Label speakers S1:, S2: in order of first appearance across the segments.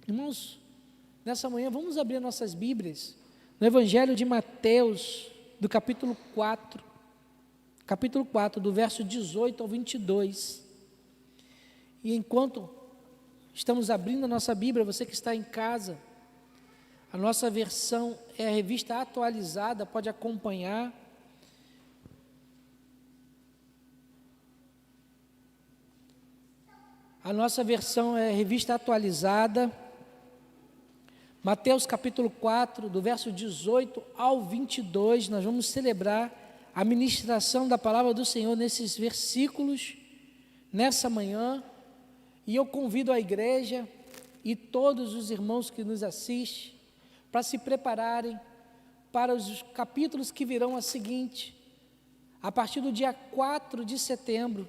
S1: Irmãos, nessa manhã vamos abrir nossas Bíblias no Evangelho de Mateus, do capítulo 4, do verso 18 ao 22. E enquanto estamos abrindo a nossa Bíblia, você que está em casa, a nossa versão é a revista atualizada, pode acompanhar. A nossa versão é a revista atualizada, Mateus capítulo 4, do verso 18 ao 22, nós vamos celebrar a ministração da palavra do Senhor nesses versículos, nessa manhã, e eu convido a igreja e todos os irmãos que nos assistem, para se prepararem para os capítulos que virão a seguinte. A partir do dia 4 de setembro,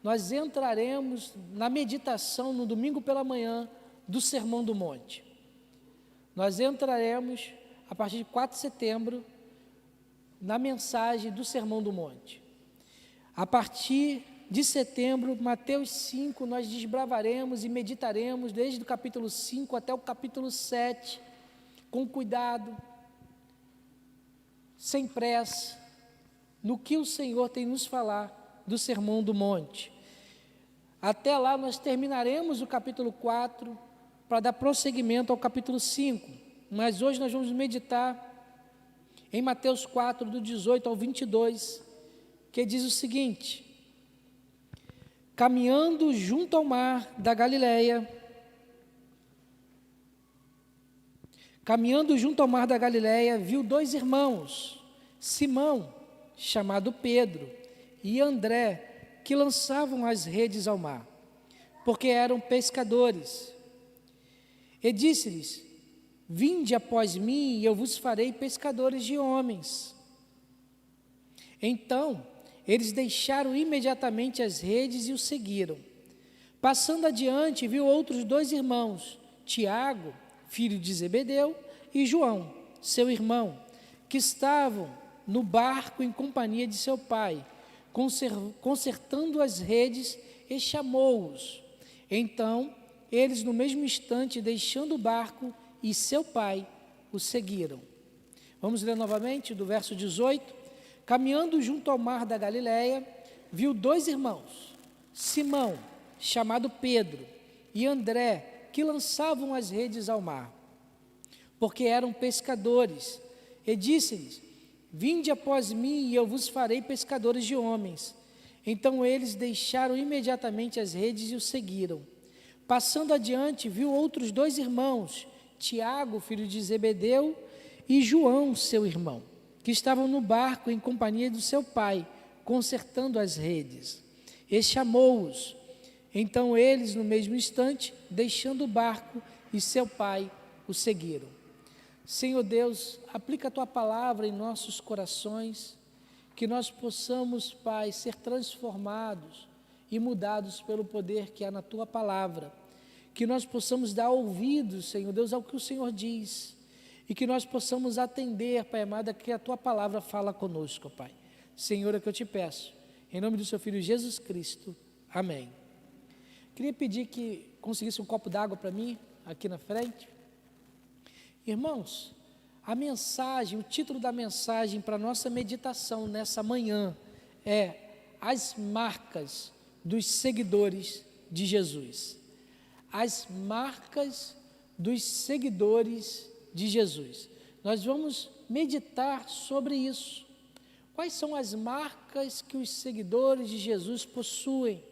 S1: nós entraremos na meditação no domingo pela manhã do Sermão do Monte. Nós entraremos, a partir de 4 de setembro, na mensagem do Sermão do Monte. A partir de setembro, Mateus 5, nós desbravaremos e meditaremos desde o capítulo 5 até o capítulo 7, com cuidado, sem pressa, no que o Senhor tem nos falar do Sermão do Monte. Até lá nós terminaremos o capítulo 4 para dar prosseguimento ao capítulo 5, mas hoje nós vamos meditar em Mateus 4, do 18 ao 22, que diz o seguinte: caminhando junto ao mar da Galileia, viu dois irmãos, Simão, chamado Pedro, e André, que lançavam as redes ao mar, porque eram pescadores. E disse-lhes: vinde após mim, e eu vos farei pescadores de homens. Então, eles deixaram imediatamente as redes e o seguiram. Passando adiante, viu outros dois irmãos, Tiago, filho de Zebedeu, e João, seu irmão, que estavam no barco em companhia de seu pai, consertando as redes, e chamou-os. Então, eles no mesmo instante, deixando o barco e seu pai, o seguiram. Vamos ler novamente do verso 18. Caminhando junto ao mar da Galileia, viu dois irmãos, Simão, chamado Pedro, e André, que lançavam as redes ao mar, porque eram pescadores. E disse-lhes: vinde após mim, e eu vos farei pescadores de homens. Então eles deixaram imediatamente as redes e o seguiram. Passando adiante, viu outros dois irmãos, Tiago, filho de Zebedeu, e João, seu irmão, que estavam no barco em companhia do seu pai, consertando as redes. E chamou-os. Então eles, no mesmo instante, deixando o barco e seu pai, o seguiram. Senhor Deus, aplica a Tua palavra em nossos corações, que nós possamos, Pai, ser transformados e mudados pelo poder que há na Tua palavra, que nós possamos dar ouvidos, Senhor Deus, ao que o Senhor diz, e que nós possamos atender, Pai amado, que a Tua palavra fala conosco, Pai. Senhor, é o que eu te peço, em nome do Seu Filho Jesus Cristo, amém. Queria pedir que conseguisse um copo d'água para mim, aqui na frente. Irmãos, a mensagem, o título da mensagem para a nossa meditação nessa manhã é As Marcas dos Seguidores de Jesus. As marcas dos seguidores de Jesus. Nós vamos meditar sobre isso. Quais são as marcas que os seguidores de Jesus possuem?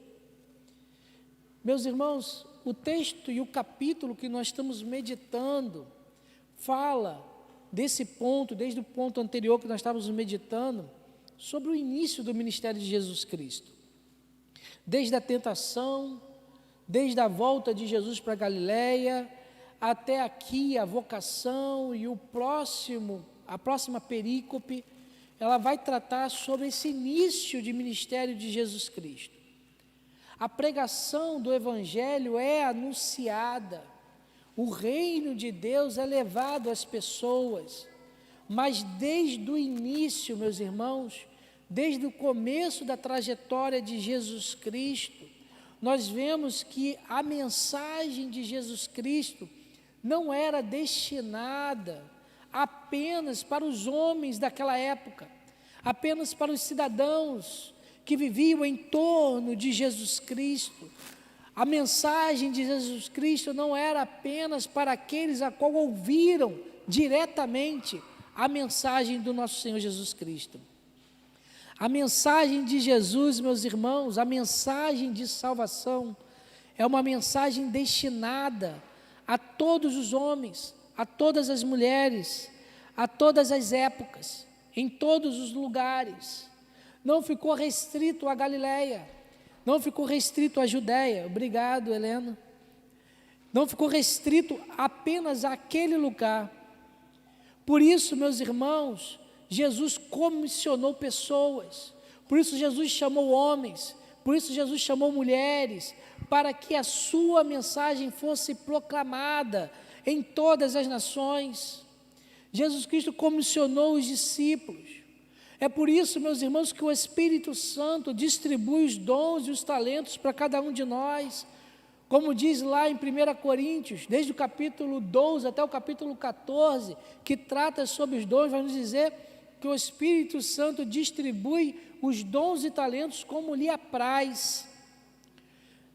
S1: Meus irmãos, o texto e o capítulo que nós estamos meditando fala desse ponto, desde o ponto anterior que nós estávamos meditando, sobre o início do ministério de Jesus Cristo. Desde a tentação, desde a volta de Jesus para Galileia, até aqui a vocação e a próxima perícope, ela vai tratar sobre esse início de ministério de Jesus Cristo. A pregação do Evangelho é anunciada, o reino de Deus é levado às pessoas, mas desde o início, meus irmãos, desde o começo da trajetória de Jesus Cristo, nós vemos que a mensagem de Jesus Cristo não era destinada apenas para os homens daquela época, apenas para os cidadãos que viviam em torno de Jesus Cristo. A mensagem de Jesus Cristo não era apenas para aqueles a qual ouviram diretamente a mensagem do nosso Senhor Jesus Cristo. A mensagem de Jesus, meus irmãos, a mensagem de salvação, é uma mensagem destinada a todos os homens, a todas as mulheres, a todas as épocas, em todos os lugares. Não ficou restrito à Galileia, não ficou restrito à Judéia. Obrigado, Helena. Não ficou restrito apenas àquele lugar. Por isso, meus irmãos, Jesus comissionou pessoas, por isso Jesus chamou homens, por isso Jesus chamou mulheres, para que a sua mensagem fosse proclamada em todas as nações. Jesus Cristo comissionou os discípulos. É por isso, meus irmãos, que o Espírito Santo distribui os dons e os talentos para cada um de nós. Como diz lá em 1 Coríntios, desde o capítulo 12 até o capítulo 14, que trata sobre os dons, vai nos dizer que o Espírito Santo distribui os dons e talentos como lhe apraz.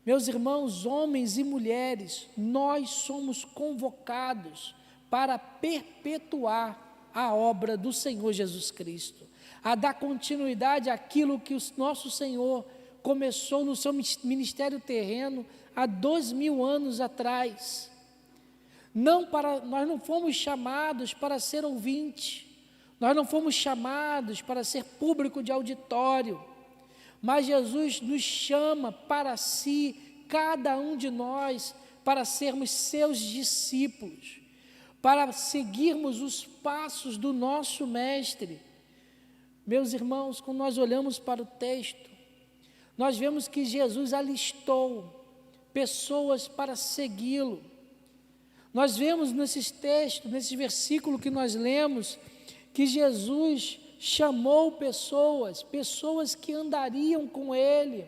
S1: Meus irmãos, homens e mulheres, nós somos convocados para perpetuar a obra do Senhor Jesus Cristo, a dar continuidade àquilo que o nosso Senhor começou no seu ministério terreno há 2000 anos atrás. Nós não fomos chamados para ser ouvinte, nós não fomos chamados para ser público de auditório, mas Jesus nos chama para si, cada um de nós, para sermos seus discípulos, para seguirmos os passos do nosso Mestre. Meus irmãos, quando nós olhamos para o texto, nós vemos que Jesus alistou pessoas para segui-lo. Nós vemos nesses textos, nesse versículo que nós lemos, que Jesus chamou pessoas que andariam com Ele,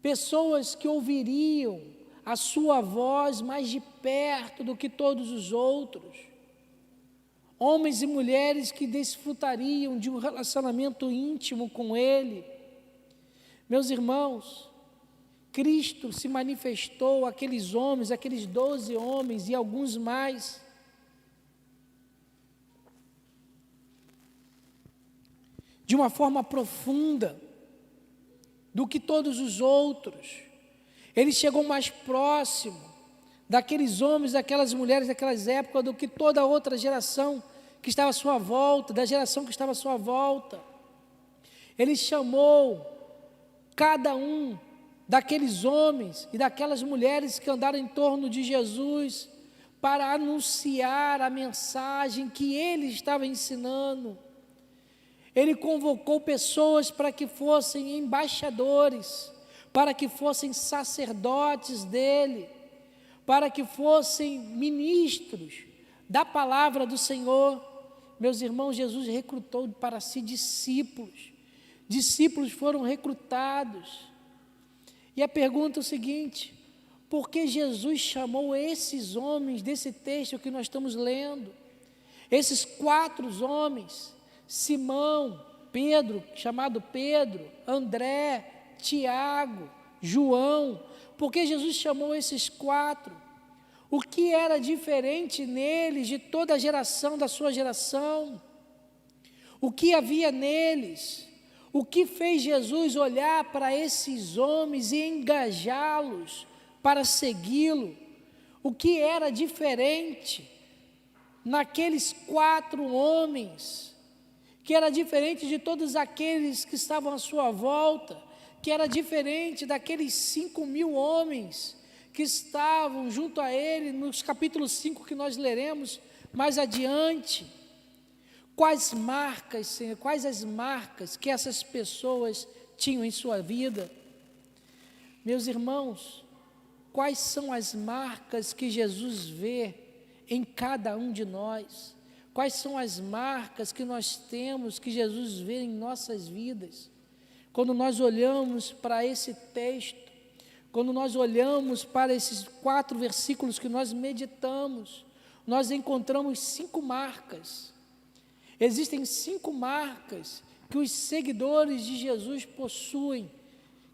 S1: pessoas que ouviriam a sua voz mais de perto do que todos os outros, homens e mulheres que desfrutariam de um relacionamento íntimo com Ele. Meus irmãos, Cristo se manifestou àqueles homens, aqueles 12 homens e alguns mais, de uma forma profunda do que todos os outros. Ele chegou mais próximo daqueles homens, daquelas mulheres, daquelas épocas, do que toda outra geração que estava à sua volta, da geração que estava à sua volta. Ele chamou cada um daqueles homens e daquelas mulheres que andaram em torno de Jesus para anunciar a mensagem que Ele estava ensinando. Ele convocou pessoas para que fossem embaixadores, para que fossem sacerdotes dele, para que fossem ministros da palavra do Senhor. Meus irmãos, Jesus recrutou para si discípulos. Discípulos foram recrutados. E a pergunta é o seguinte: por que Jesus chamou esses homens desse texto que nós estamos lendo? Esses 4 homens, Simão, Pedro, chamado Pedro, André, Tiago, João. Por que Jesus chamou esses 4? O que era diferente neles de toda a geração da sua geração? O que havia neles? O que fez Jesus olhar para esses homens e engajá-los para segui-lo? O que era diferente naqueles 4 homens, que era diferente de todos aqueles que estavam à sua volta, que era diferente daqueles 5.000 homens que estavam junto a ele, nos capítulos 5 que nós leremos mais adiante? Quais marcas, Senhor, quais as marcas que essas pessoas tinham em sua vida? Meus irmãos, quais são as marcas que Jesus vê em cada um de nós? Quais são as marcas que nós temos, que Jesus vê em nossas vidas? Quando nós olhamos para esse texto, quando nós olhamos para esses 4 versículos que nós meditamos, nós encontramos 5 marcas. Existem 5 marcas que os seguidores de Jesus possuem,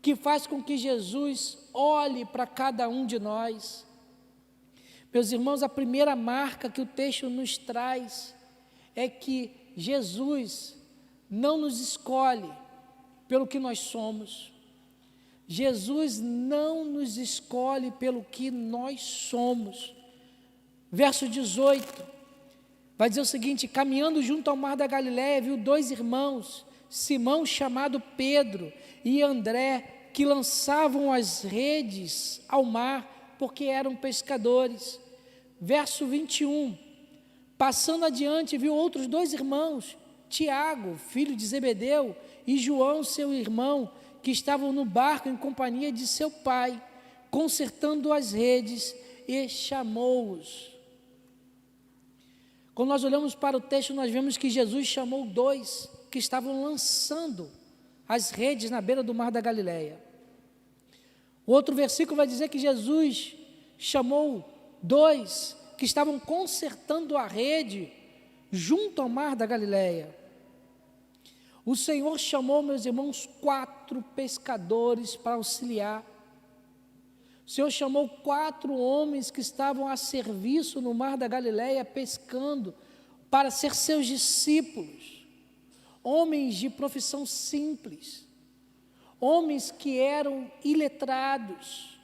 S1: que faz com que Jesus olhe para cada um de nós. Meus irmãos, a primeira marca que o texto nos traz é que Jesus não nos escolhe pelo que nós somos. Jesus não nos escolhe pelo que nós somos. Verso 18, vai dizer o seguinte: caminhando junto ao mar da Galileia, viu 2 irmãos, Simão, chamado Pedro, e André, que lançavam as redes ao mar, porque eram pescadores. Verso 21, passando adiante, viu outros 2 irmãos, Tiago, filho de Zebedeu, e João, seu irmão, que estavam no barco em companhia de seu pai, consertando as redes, e chamou-os. Quando nós olhamos para o texto, nós vemos que Jesus chamou 2 que estavam lançando as redes na beira do mar da Galileia. O outro versículo vai dizer que Jesus chamou 2 que estavam consertando a rede junto ao mar da Galileia. O Senhor chamou, meus irmãos, 4 pescadores para auxiliar. O Senhor chamou 4 homens que estavam a serviço no mar da Galileia, pescando, para ser seus discípulos. Homens de profissão simples, homens que eram iletrados,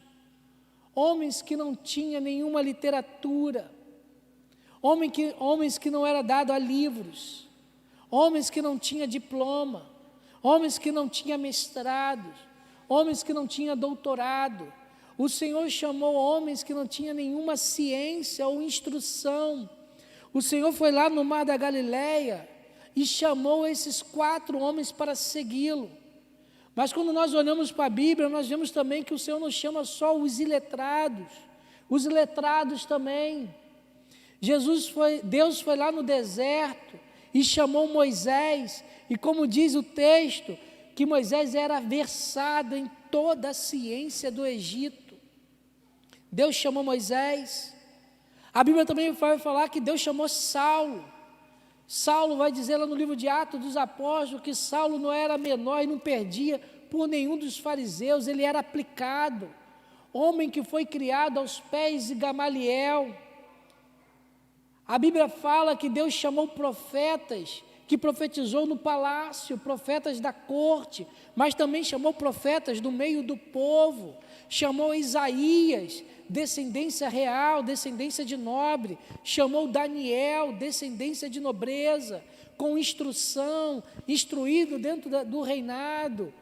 S1: homens que não tinham nenhuma literatura, homens que não eram dados a livros, homens que não tinham diploma, homens que não tinham mestrado, homens que não tinham doutorado. O Senhor chamou homens que não tinham nenhuma ciência ou instrução. O Senhor foi lá no mar da Galileia e chamou esses 4 homens para segui-lo. Mas quando nós olhamos para a Bíblia, nós vemos também que o Senhor não chama só os iletrados também. Deus foi lá no deserto e chamou Moisés, e como diz o texto, que Moisés era versado em toda a ciência do Egito. Deus chamou Moisés. A Bíblia também vai falar que Deus chamou Saulo. Saulo vai dizer lá no livro de Atos dos Apóstolos que Saulo não era menor e não perdia por nenhum dos fariseus, ele era aplicado, homem que foi criado aos pés de Gamaliel. A Bíblia fala que Deus chamou profetas, que profetizou no palácio, profetas da corte, mas também chamou profetas do meio do povo, chamou Isaías, descendência real, descendência de nobre, chamou Daniel, descendência de nobreza, com instrução, instruído dentro do reinado,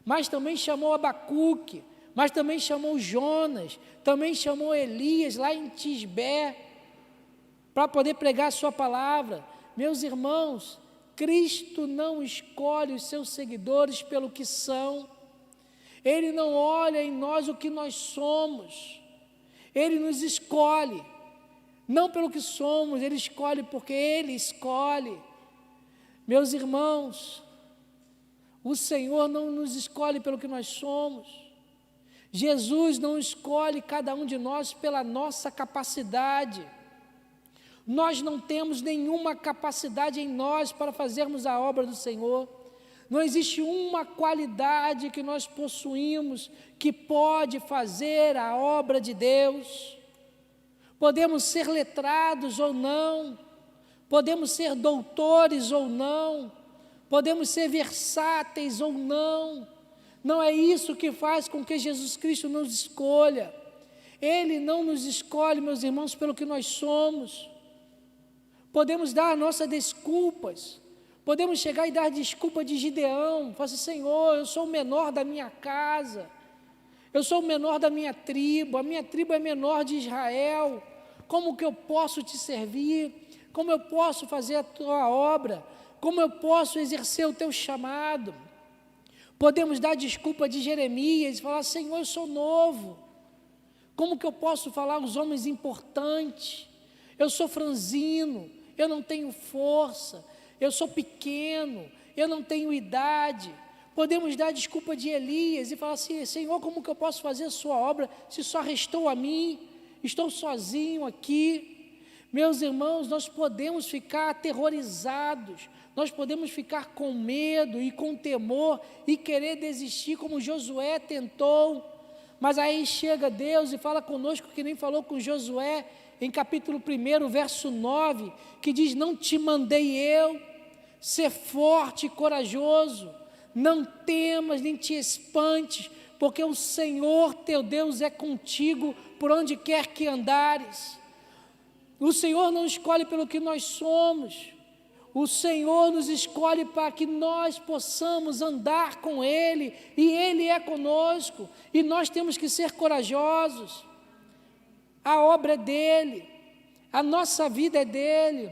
S1: mas também chamou Abacuque, mas também chamou Jonas, também chamou Elias lá em Tisbé, para poder pregar a sua palavra. Meus irmãos, Cristo não escolhe os seus seguidores pelo que são, Ele não olha em nós o que nós somos, Ele nos escolhe, não pelo que somos, Ele escolhe porque Ele escolhe. Meus irmãos, o Senhor não nos escolhe pelo que nós somos, Jesus não escolhe cada um de nós pela nossa capacidade. Nós não temos nenhuma capacidade em nós para fazermos a obra do Senhor. Não existe uma qualidade que nós possuímos que pode fazer a obra de Deus. Podemos ser letrados ou não, podemos ser doutores ou não, podemos ser versáteis ou não. Não é isso que faz com que Jesus Cristo nos escolha. Ele não nos escolhe, meus irmãos, pelo que nós somos. Podemos dar nossas desculpas, podemos chegar e dar desculpa de Gideão, falar assim: Senhor, eu sou o menor da minha casa, eu sou o menor da minha tribo, a minha tribo é menor de Israel, como que eu posso te servir? Como eu posso fazer a tua obra? Como eu posso exercer o teu chamado? Podemos dar desculpa de Jeremias e falar: Senhor, eu sou novo, como que eu posso falar aos homens importantes? Eu sou franzino, eu não tenho força, eu sou pequeno, eu não tenho idade. Podemos dar desculpa de Elias e falar assim: Senhor, como que eu posso fazer a sua obra se só restou a mim? Estou sozinho aqui. Meus irmãos, nós podemos ficar aterrorizados, nós podemos ficar com medo e com temor e querer desistir como Josué tentou, mas aí chega Deus e fala conosco que nem falou com Josué em capítulo 1, verso 9, que diz: não te mandei eu, ser forte e corajoso, não temas nem te espantes, porque o Senhor teu Deus é contigo por onde quer que andares. O Senhor não escolhe pelo que nós somos, o Senhor nos escolhe para que nós possamos andar com Ele, e Ele é conosco, e nós temos que ser corajosos. A obra é dEle, a nossa vida é dEle,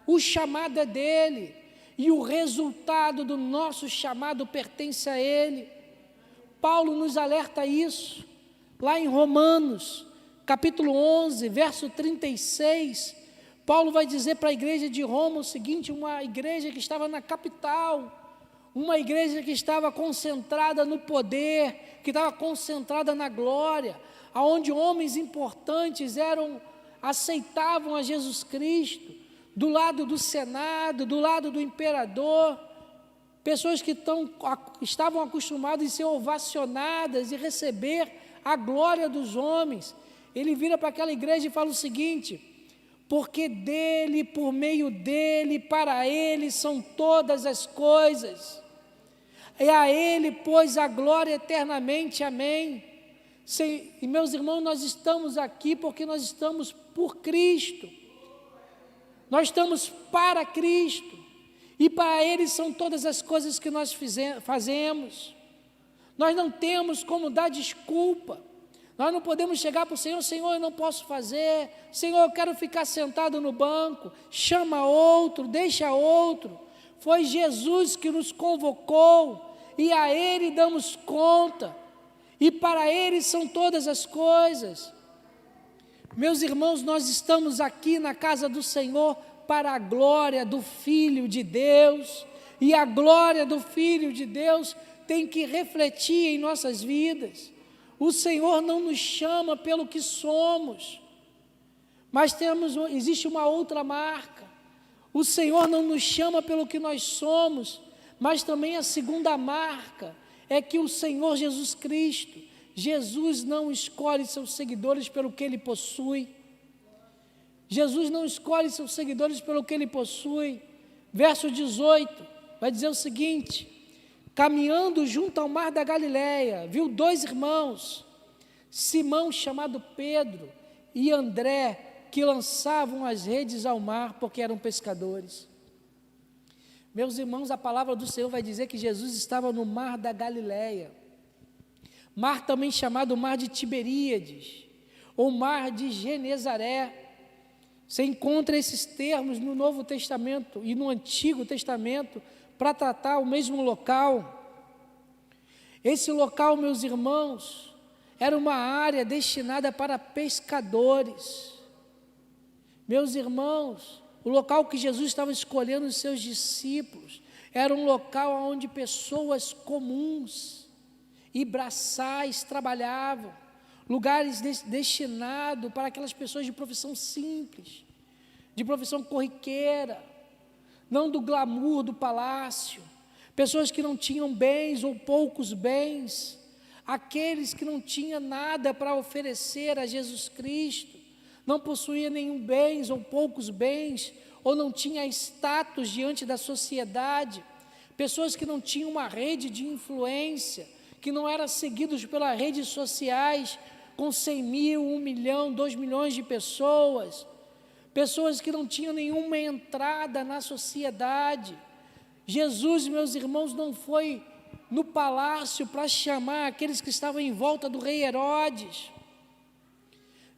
S1: o chamado é dEle, e o resultado do nosso chamado pertence a Ele. Paulo nos alerta isso, lá em Romanos, capítulo 11, verso 36, Paulo vai dizer para a igreja de Roma o seguinte, uma igreja que estava na capital, uma igreja que estava concentrada no poder, que estava concentrada na glória, aonde homens importantes aceitavam a Jesus Cristo, do lado do Senado, do lado do imperador, pessoas que estavam acostumadas a ser ovacionadas e receber a glória dos homens. Ele vira para aquela igreja e fala o seguinte: porque dele, por meio dele, para ele são todas as coisas, e a ele, pois, a glória eternamente, amém. E meus irmãos, nós estamos aqui porque nós estamos por Cristo, nós estamos para Cristo, e para Ele são todas as coisas que nós fazemos. Nós não temos como dar desculpa, nós não podemos chegar para o Senhor: Senhor, eu não posso fazer, Senhor, eu quero ficar sentado no banco. Chama outro, deixa outro. Foi Jesus que nos convocou, e a Ele damos conta, e para Ele são todas as coisas. Meus irmãos, nós estamos aqui na casa do Senhor para a glória do Filho de Deus, e a glória do Filho de Deus tem que refletir em nossas vidas. O Senhor não nos chama pelo que somos, mas existe uma outra marca. O Senhor não nos chama pelo que nós somos, mas também a segunda marca é que o Senhor Jesus Cristo, Jesus não escolhe seus seguidores pelo que Ele possui. Jesus não escolhe seus seguidores pelo que Ele possui. Verso 18, vai dizer o seguinte: caminhando junto ao mar da Galileia, viu dois irmãos, Simão, chamado Pedro, e André, que lançavam as redes ao mar, porque eram pescadores. Meus irmãos, a palavra do Senhor vai dizer que Jesus estava no mar da Galileia, mar também chamado mar de Tiberíades, ou mar de Genezaré. Você encontra esses termos no Novo Testamento e no Antigo Testamento para tratar o mesmo local. Esse local, meus irmãos, era uma área destinada para pescadores. Meus irmãos, o local que Jesus estava escolhendo os seus discípulos era um local onde pessoas comuns e braçais trabalhavam, lugares destinados para aquelas pessoas de profissão simples, de profissão corriqueira, não do glamour do palácio, pessoas que não tinham bens ou poucos bens, aqueles que não tinham nada para oferecer a Jesus Cristo, não possuía nenhum bens ou poucos bens, ou não tinha status diante da sociedade, pessoas que não tinham uma rede de influência, que não eram seguidos pelas redes sociais, com 100 mil, 1 milhão, 2 milhões de pessoas, pessoas que não tinham nenhuma entrada na sociedade. Jesus, meus irmãos, não foi no palácio para chamar aqueles que estavam em volta do rei Herodes.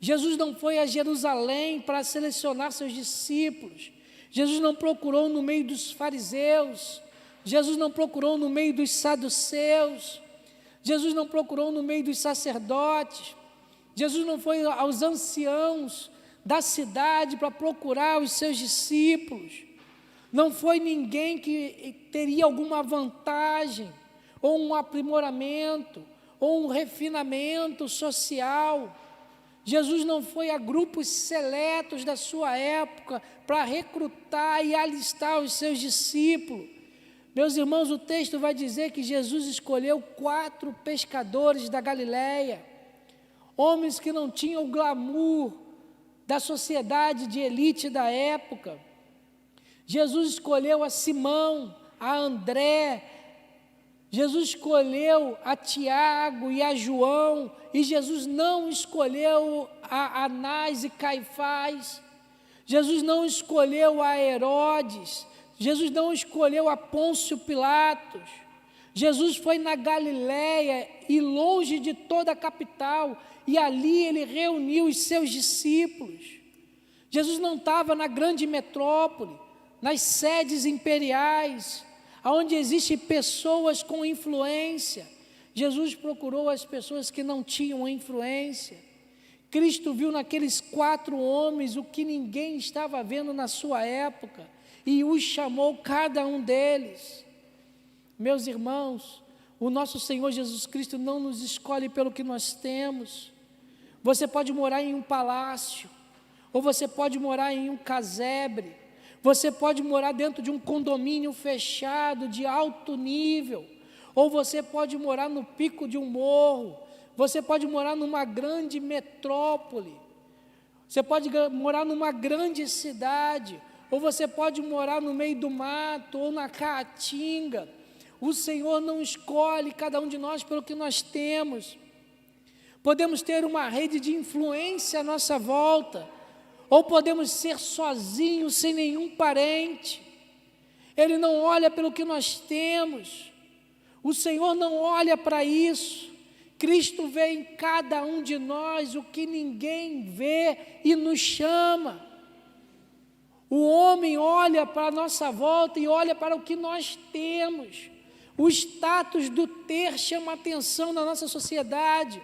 S1: Jesus não foi a Jerusalém para selecionar seus discípulos. Jesus não procurou no meio dos fariseus. Jesus não procurou no meio dos saduceus. Jesus não procurou no meio dos sacerdotes. Jesus não foi aos anciãos da cidade para procurar os seus discípulos. Não foi ninguém que teria alguma vantagem, ou um aprimoramento, ou um refinamento social. Jesus não foi a grupos seletos da sua época para recrutar e alistar os seus discípulos. Meus irmãos, o texto vai dizer que Jesus escolheu 4 pescadores da Galileia, homens que não tinham o glamour da sociedade de elite da época. Jesus escolheu a Simão, a André, Jesus escolheu a Tiago e a João, e Jesus não escolheu a Anás e Caifás, Jesus não escolheu a Herodes, Jesus não escolheu a Pôncio Pilatos. Jesus foi na Galileia e longe de toda a capital, e ali ele reuniu os seus discípulos. Jesus não estava na grande metrópole, nas sedes imperiais, onde existem pessoas com influência. Jesus procurou as pessoas que não tinham influência. Cristo viu naqueles 4 homens o que ninguém estava vendo na sua época, e os chamou cada um deles. Meus irmãos, o nosso Senhor Jesus Cristo não nos escolhe pelo que nós temos. Você pode morar em um palácio, ou você pode morar em um casebre, você pode morar dentro de um condomínio fechado de alto nível, ou você pode morar no pico de um morro, você pode morar numa grande metrópole, você pode morar numa grande cidade, ou você pode morar no meio do mato, ou na caatinga. O Senhor não escolhe cada um de nós pelo que nós temos. Podemos ter uma rede de influência à nossa volta, ou podemos ser sozinhos, sem nenhum parente. Ele não olha pelo que nós temos, o Senhor não olha para isso. Cristo vê em cada um de nós o que ninguém vê e nos chama. O homem olha para a nossa volta e olha para o que nós temos. O status do ter chama atenção na nossa sociedade.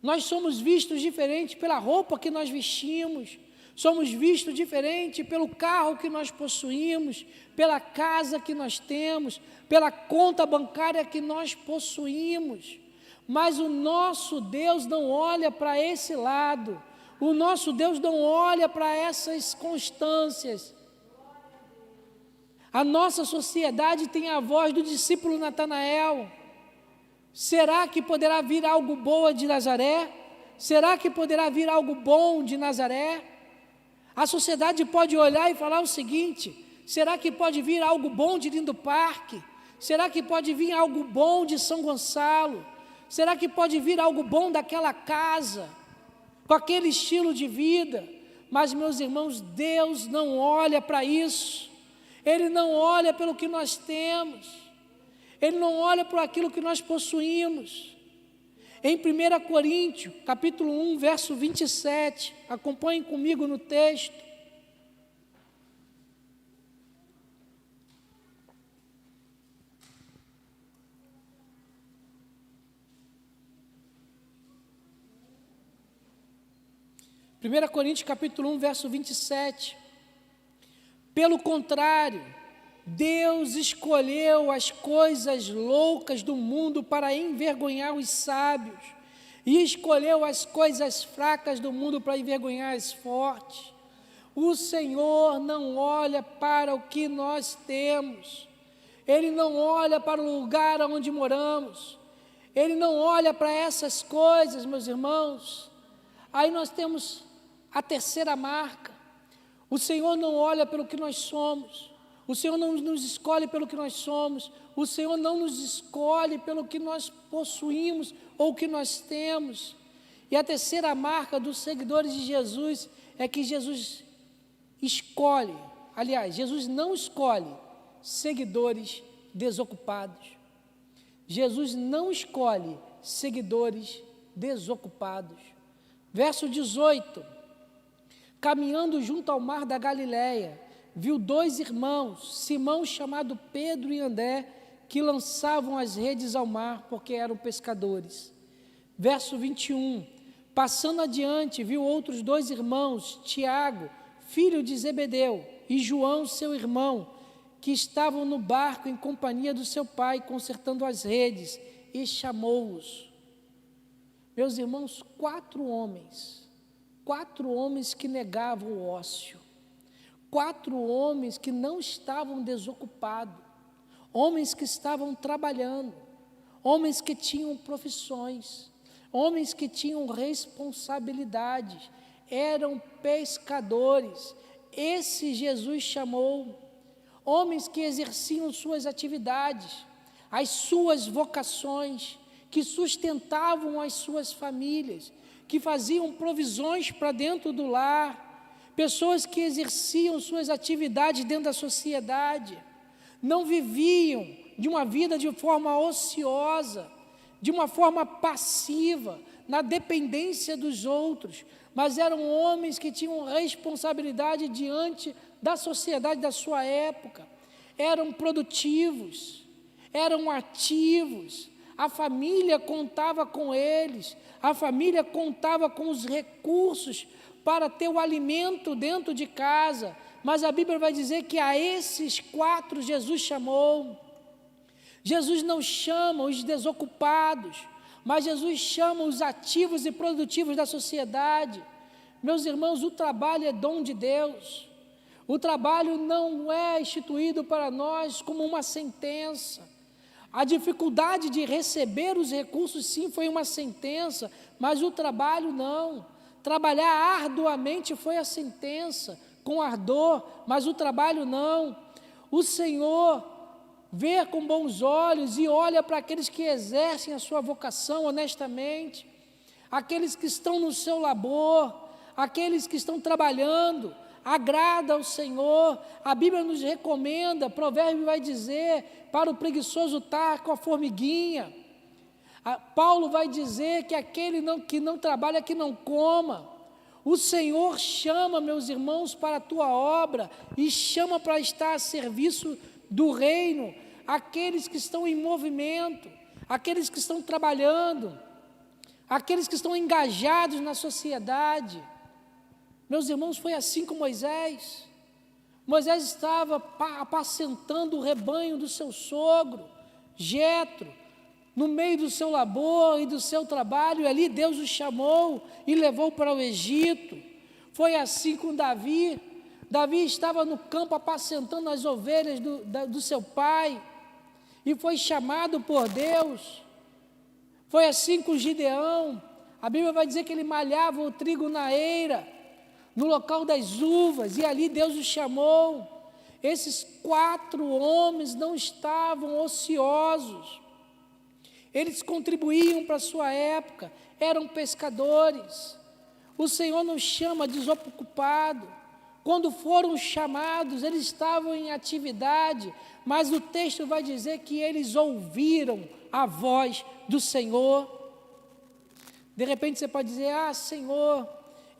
S1: Nós somos vistos diferente pela roupa que nós vestimos, somos vistos diferente pelo carro que nós possuímos, pela casa que nós temos, pela conta bancária que nós possuímos. Mas o nosso Deus não olha para esse lado, o nosso Deus não olha para essas constâncias. A nossa sociedade tem a voz do discípulo Natanael. Será que poderá vir algo bom de Nazaré? Será que poderá vir algo bom de Nazaré? A sociedade pode olhar e falar o seguinte: será que pode vir algo bom de Lindo Parque? Será que pode vir algo bom de São Gonçalo? Será que pode vir algo bom daquela casa, com aquele estilo de vida? Mas, meus irmãos, Deus não olha para isso. Ele não olha pelo que nós temos. Ele não olha por aquilo que nós possuímos. Em 1 Coríntios, capítulo 1, verso 27, acompanhem comigo no texto. Primeira Coríntios, capítulo 1, verso 27. Pelo contrário, Deus escolheu as coisas loucas do mundo para envergonhar os sábios, e escolheu as coisas fracas do mundo para envergonhar as fortes. O Senhor não olha para o que nós temos, Ele não olha para o lugar onde moramos, Ele não olha para essas coisas, meus irmãos. Aí nós temos a terceira marca: o Senhor não olha pelo que nós somos. O Senhor não nos escolhe pelo que nós somos, o Senhor não nos escolhe pelo que nós possuímos ou que nós temos. E a terceira marca dos seguidores de Jesus é que Jesus escolhe, aliás, Jesus não escolhe seguidores desocupados. Jesus não escolhe seguidores desocupados. Verso 18: caminhando junto ao mar da Galileia, viu 2 irmãos, Simão chamado Pedro e André, que lançavam as redes ao mar, porque eram pescadores. Verso 21, passando adiante, viu outros 2 irmãos, Tiago, filho de Zebedeu, e João, seu irmão, que estavam no barco em companhia do seu pai, consertando as redes, e chamou-os. Meus irmãos, 4 homens que negavam o ócio, 4 homens que não estavam desocupados, homens que estavam trabalhando, homens que tinham profissões, homens que tinham responsabilidades, eram pescadores. Esse Jesus chamou, homens que exerciam suas atividades, as suas vocações, que sustentavam as suas famílias, que faziam provisões para dentro do lar, pessoas que exerciam suas atividades dentro da sociedade, não viviam de uma vida de forma ociosa, de uma forma passiva, na dependência dos outros, mas eram homens que tinham responsabilidade diante da sociedade da sua época, eram produtivos, eram ativos, a família contava com eles, a família contava com os recursos para ter o alimento dentro de casa, mas a Bíblia vai dizer que a esses 4 Jesus chamou. Jesus não chama os desocupados, mas Jesus chama os ativos e produtivos da sociedade. Meus irmãos, o trabalho é dom de Deus. O trabalho não é instituído para nós como uma sentença. A dificuldade de receber os recursos, sim, foi uma sentença, mas o trabalho não. Trabalhar arduamente foi a sentença, com ardor, mas o trabalho não. O Senhor vê com bons olhos e olha para aqueles que exercem a sua vocação honestamente, aqueles que estão no seu labor, aqueles que estão trabalhando, agrada ao Senhor. A Bíblia nos recomenda, Provérbio vai dizer, para o preguiçoso estar com a formiguinha. Paulo vai dizer que aquele que não trabalha, que não coma. O Senhor chama, meus irmãos, para a tua obra, e chama para estar a serviço do reino, aqueles que estão em movimento, aqueles que estão trabalhando, aqueles que estão engajados na sociedade. Meus irmãos, foi assim com Moisés. Moisés estava apacentando o rebanho do seu sogro, Jetro, no meio do seu labor e do seu trabalho, e ali Deus o chamou e levou para o Egito. Foi assim com Davi. Davi estava no campo apacentando as ovelhas do seu pai, e foi chamado por Deus. Foi assim com Gideão. A Bíblia vai dizer que ele malhava o trigo na eira, no local das uvas, e ali Deus o chamou. Esses 4 homens não estavam ociosos, eles contribuíam para a sua época, eram pescadores. O Senhor não chama desocupado. Quando foram chamados, eles estavam em atividade, mas o texto vai dizer que eles ouviram a voz do Senhor. De repente você pode dizer: ah, Senhor,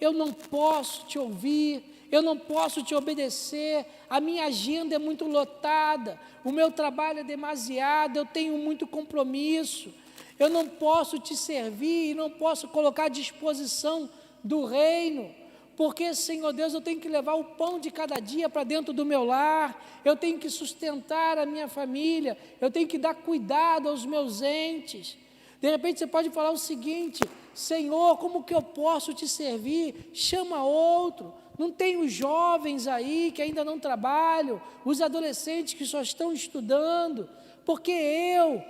S1: eu não posso te ouvir, eu não posso te obedecer, a minha agenda é muito lotada, o meu trabalho é demasiado, eu tenho muito compromisso, eu não posso te servir, não posso colocar à disposição do reino, porque, Senhor Deus, eu tenho que levar o pão de cada dia para dentro do meu lar, eu tenho que sustentar a minha família, eu tenho que dar cuidado aos meus entes. De repente você pode falar o seguinte: Senhor, como que eu posso te servir? Chama outro. Não tem os jovens aí que ainda não trabalham, os adolescentes que só estão estudando, porque eu,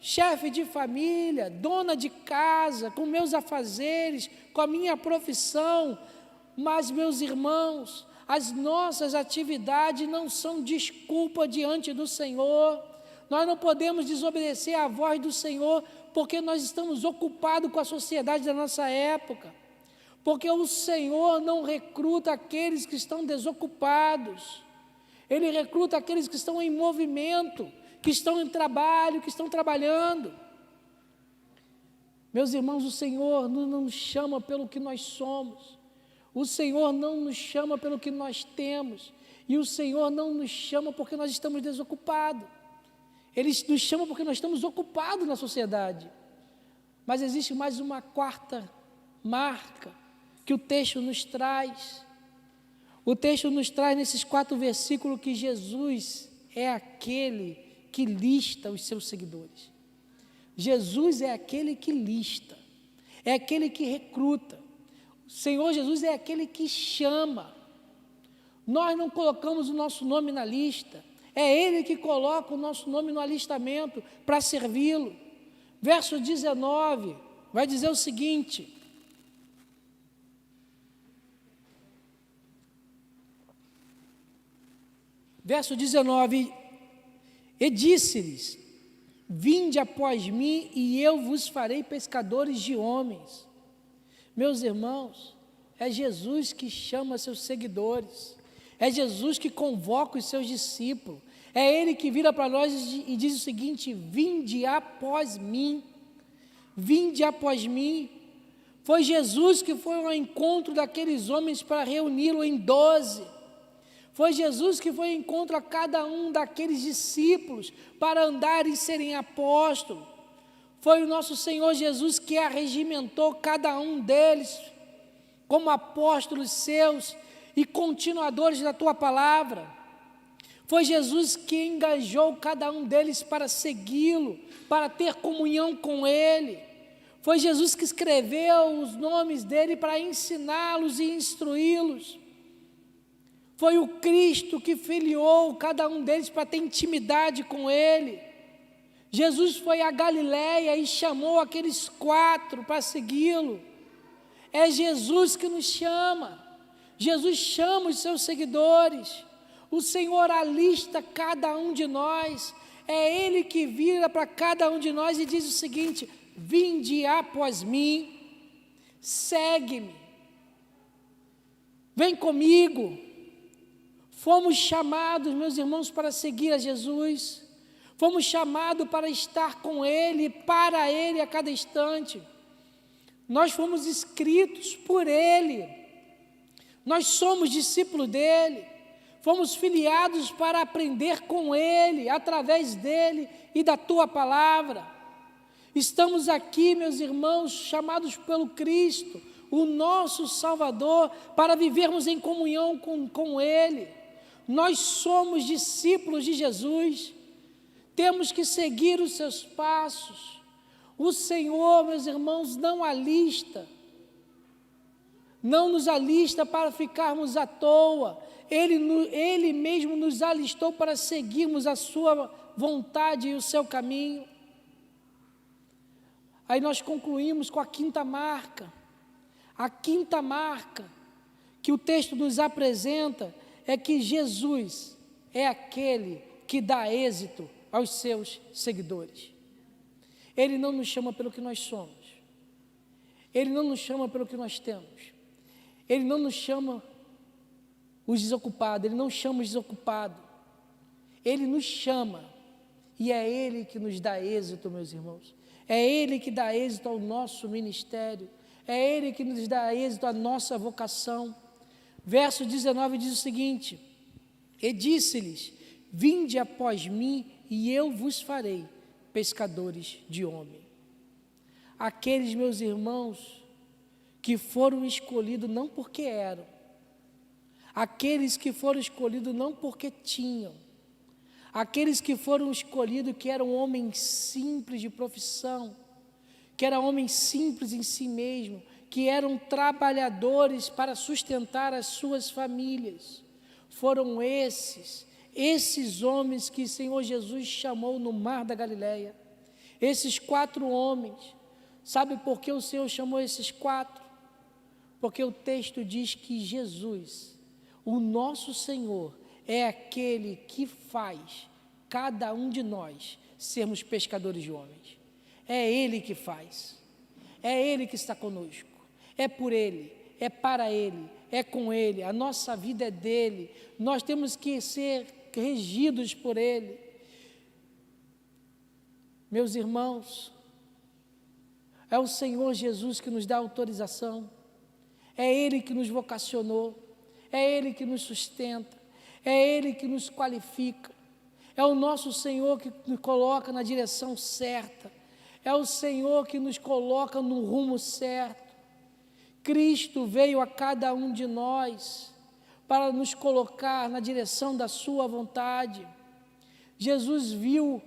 S1: chefe de família, dona de casa, com meus afazeres, com a minha profissão, mas, meus irmãos, as nossas atividades não são desculpa diante do Senhor. Nós não podemos desobedecer à voz do Senhor, porque nós estamos ocupados com a sociedade da nossa época, porque o Senhor não recruta aqueles que estão desocupados, Ele recruta aqueles que estão em movimento, que estão em trabalho, que estão trabalhando. Meus irmãos, o Senhor não nos chama pelo que nós somos, o Senhor não nos chama pelo que nós temos, e o Senhor não nos chama porque nós estamos desocupados. Ele nos chama porque nós estamos ocupados na sociedade. Mas existe mais uma 4ª marca que o texto nos traz. O texto nos traz nesses 4 versículos que Jesus é aquele que lista os seus seguidores. Jesus é aquele que lista, é aquele que recruta. O Senhor Jesus é aquele que chama. Nós não colocamos o nosso nome na lista, é Ele que coloca o nosso nome no alistamento para servi-lo. Verso 19 vai dizer o seguinte: verso 19, e disse-lhes: vinde após mim e eu vos farei pescadores de homens. Meus irmãos, é Jesus que chama seus seguidores, é Jesus que convoca os seus discípulos, é Ele que vira para nós e diz o seguinte: vinde após mim, vinde após mim. Foi Jesus que foi ao encontro daqueles homens para reuni-lo em 12. Foi Jesus que foi ao encontro a cada um daqueles discípulos para andar e serem apóstolos. Foi o nosso Senhor Jesus que arregimentou cada um deles como apóstolos seus e continuadores da tua palavra. Foi Jesus que engajou cada um deles para segui-lo, para ter comunhão com Ele. Foi Jesus que escreveu os nomes dele para ensiná-los e instruí-los. Foi o Cristo que filiou cada um deles para ter intimidade com Ele. Jesus foi a Galiléia e chamou aqueles 4 para segui-lo. É Jesus que nos chama. Jesus chama os seus seguidores. O Senhor alista cada um de nós. É Ele que vira para cada um de nós e diz o seguinte: vinde após mim, segue-me, vem comigo. Fomos chamados, meus irmãos, para seguir a Jesus. Fomos chamados para estar com Ele, para Ele a cada instante. Nós fomos escritos por Ele. Nós somos discípulos dEle. Fomos filiados para aprender com Ele, através dEle e da Tua palavra. Estamos aqui, meus irmãos, chamados pelo Cristo, o nosso Salvador, para vivermos em comunhão com Ele. Nós somos discípulos de Jesus, temos que seguir os seus passos. O Senhor, meus irmãos, não nos alista para ficarmos à toa. Ele mesmo nos alistou para seguirmos a sua vontade e o seu caminho. Aí nós concluímos com a 5ª marca. A 5ª marca que o texto nos apresenta é que Jesus é aquele que dá êxito aos seus seguidores. Ele não nos chama pelo que nós somos. Ele não nos chama pelo que nós temos. Ele não nos chama os desocupados, Ele não chama os desocupados. Ele nos chama e é Ele que nos dá êxito, meus irmãos. É Ele que dá êxito ao nosso ministério. É Ele que nos dá êxito à nossa vocação. Verso 19 diz o seguinte: e disse-lhes: vinde após mim e eu vos farei pescadores de homem. Aqueles, meus irmãos, que foram escolhidos não porque eram, aqueles que foram escolhidos não porque tinham, aqueles que foram escolhidos que eram homens simples de profissão, que eram homens simples em si mesmo, que eram trabalhadores para sustentar as suas famílias. Foram esses homens que o Senhor Jesus chamou no mar da Galileia. Esses 4 homens. Sabe por que o Senhor chamou esses 4? Porque o texto diz que Jesus, o nosso Senhor, é aquele que faz cada um de nós sermos pescadores de homens. É Ele que faz. É Ele que está conosco. É por Ele, é para Ele, é com Ele, a nossa vida é dEle, nós temos que ser regidos por Ele. Meus irmãos, é o Senhor Jesus que nos dá autorização, é Ele que nos vocacionou, é Ele que nos sustenta, é Ele que nos qualifica, é o nosso Senhor que nos coloca na direção certa, é o Senhor que nos coloca no rumo certo. Cristo veio a cada um de nós para nos colocar na direção da sua vontade. Jesus viu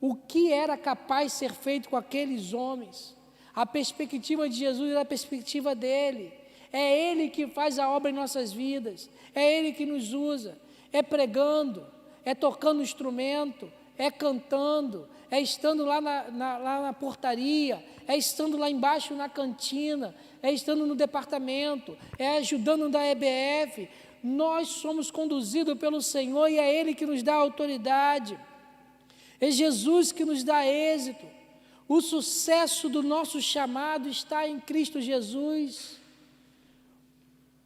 S1: o que era capaz de ser feito com aqueles homens. A perspectiva de Jesus era a perspectiva dele. É Ele que faz a obra em nossas vidas, é Ele que nos usa, é pregando, é tocando instrumento, é cantando, é estando lá na portaria, é estando lá embaixo na cantina, é estando no departamento, é ajudando da EBF. Nós somos conduzidos pelo Senhor e é Ele que nos dá autoridade, é Jesus que nos dá êxito. O sucesso do nosso chamado está em Cristo Jesus.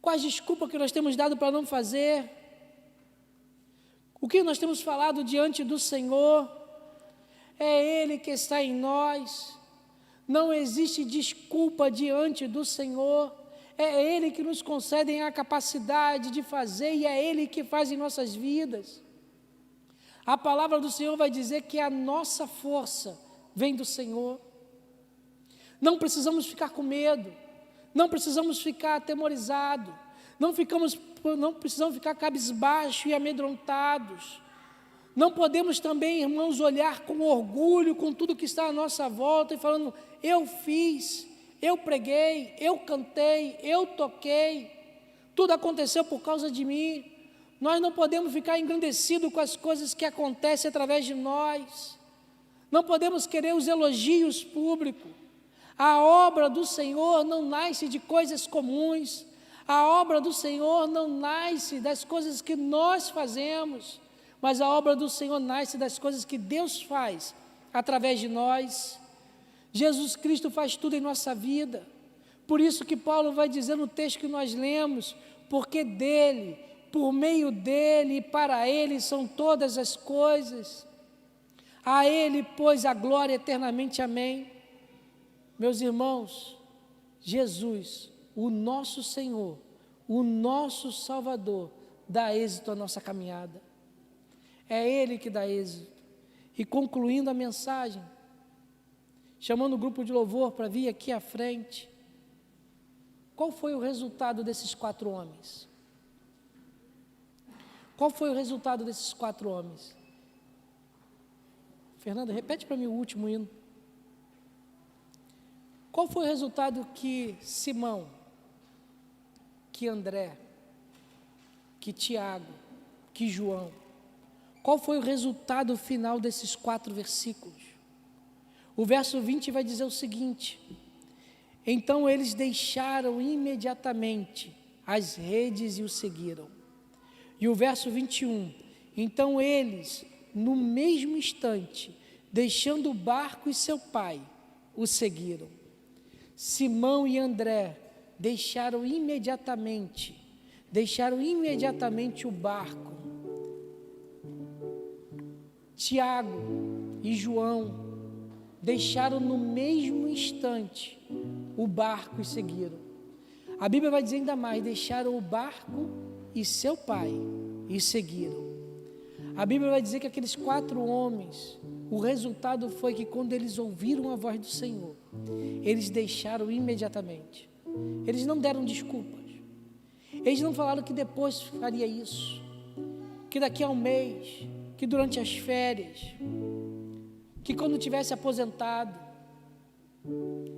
S1: Quais desculpas que nós temos dado para não fazer? O que nós temos falado diante do Senhor? É Ele que está em nós. Não existe desculpa diante do Senhor. É Ele que nos concede a capacidade de fazer e é Ele que faz em nossas vidas. A palavra do Senhor vai dizer que a nossa força vem do Senhor. Não precisamos ficar com medo, não precisamos ficar atemorizados, não precisamos ficar cabisbaixos e amedrontados. Não podemos também, irmãos, olhar com orgulho com tudo que está à nossa volta e falando, eu fiz, eu preguei, eu cantei, eu toquei, tudo aconteceu por causa de mim. Nós não podemos ficar engrandecidos com as coisas que acontecem através de nós. Não podemos querer os elogios públicos. A obra do Senhor não nasce de coisas comuns. A obra do Senhor não nasce das coisas que nós fazemos, mas a obra do Senhor nasce das coisas que Deus faz através de nós. Jesus Cristo faz tudo em nossa vida. Por isso que Paulo vai dizer no texto que nós lemos, porque dele, por meio dele e para ele são todas as coisas. A Ele, pois, a glória eternamente, amém. Meus irmãos, Jesus, o nosso Senhor, o nosso Salvador, dá êxito à nossa caminhada. É Ele que dá êxito. E concluindo a mensagem, chamando o grupo de louvor para vir aqui à frente, qual foi o resultado desses 4 homens? Qual foi o resultado desses 4 homens? Fernanda, repete para mim o último hino. Qual foi o resultado que Simão, que André, que Tiago, que João, qual foi o resultado final desses 4 versículos? O verso 20 vai dizer o seguinte: então eles deixaram imediatamente as redes e o seguiram. E o verso 21, então eles, no mesmo instante, deixando o barco e seu pai, o seguiram. Simão e André deixaram imediatamente o barco. Tiago e João deixaram no mesmo instante o barco e seguiram. A Bíblia vai dizer ainda mais, deixaram o barco e seu pai e seguiram. A Bíblia vai dizer que aqueles 4 homens, o resultado foi que quando eles ouviram a voz do Senhor, eles deixaram imediatamente. Eles não deram desculpas. Eles não falaram que depois faria isso, que daqui a um mês, que durante as férias, que quando tivesse aposentado,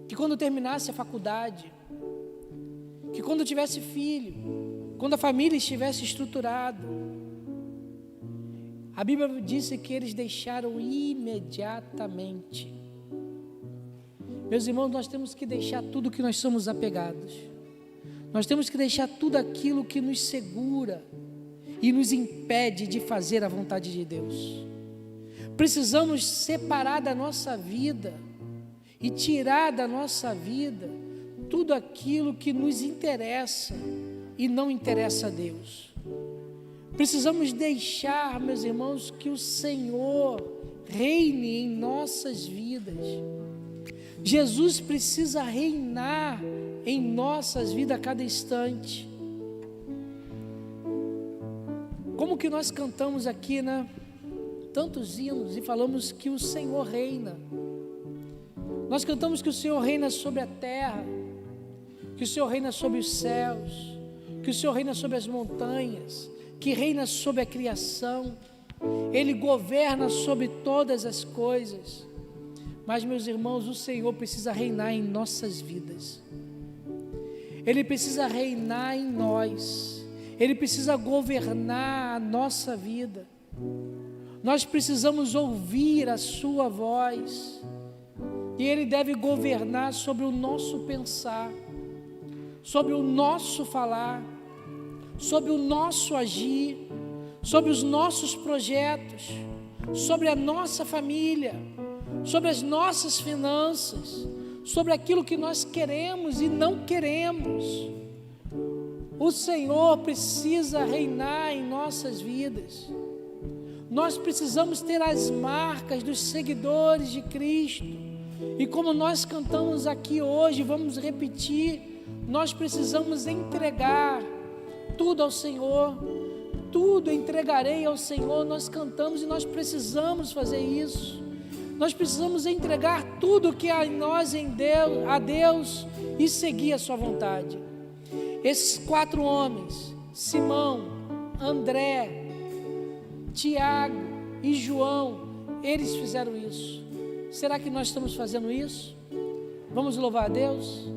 S1: que quando terminasse a faculdade, que quando tivesse filho, quando a família estivesse estruturada. A Bíblia disse que eles deixaram imediatamente. Meus irmãos, nós temos que deixar tudo que nós somos apegados. Nós temos que deixar tudo aquilo que nos segura e nos impede de fazer a vontade de Deus. Precisamos separar da nossa vida e tirar da nossa vida tudo aquilo que nos interessa e não interessa a Deus. Precisamos deixar, meus irmãos, que o Senhor reine em nossas vidas. Jesus precisa reinar em nossas vidas a cada instante. Como que nós cantamos aqui, né? Tantos hinos e falamos que o Senhor reina. Nós cantamos que o Senhor reina sobre a terra, que o Senhor reina sobre os céus, que o Senhor reina sobre as montanhas, que reina sobre a criação. Ele governa sobre todas as coisas. Mas, meus irmãos, o Senhor precisa reinar em nossas vidas. Ele precisa reinar em nós. Ele precisa governar a nossa vida. Nós precisamos ouvir a sua voz. E Ele deve governar sobre o nosso pensar, sobre o nosso falar, sobre o nosso agir, sobre os nossos projetos, sobre a nossa família, sobre as nossas finanças, sobre aquilo que nós queremos e não queremos. O Senhor precisa reinar em nossas vidas. Nós precisamos ter as marcas dos seguidores de Cristo. E como nós cantamos aqui hoje, vamos repetir, nós precisamos entregar tudo ao Senhor. Tudo entregarei ao Senhor. Nós cantamos e nós precisamos fazer isso. Nós precisamos entregar tudo que há em nós a Deus e seguir a sua vontade. Esses 4 homens, Simão, André, Tiago e João, eles fizeram isso. Será que nós estamos fazendo isso? Vamos louvar a Deus?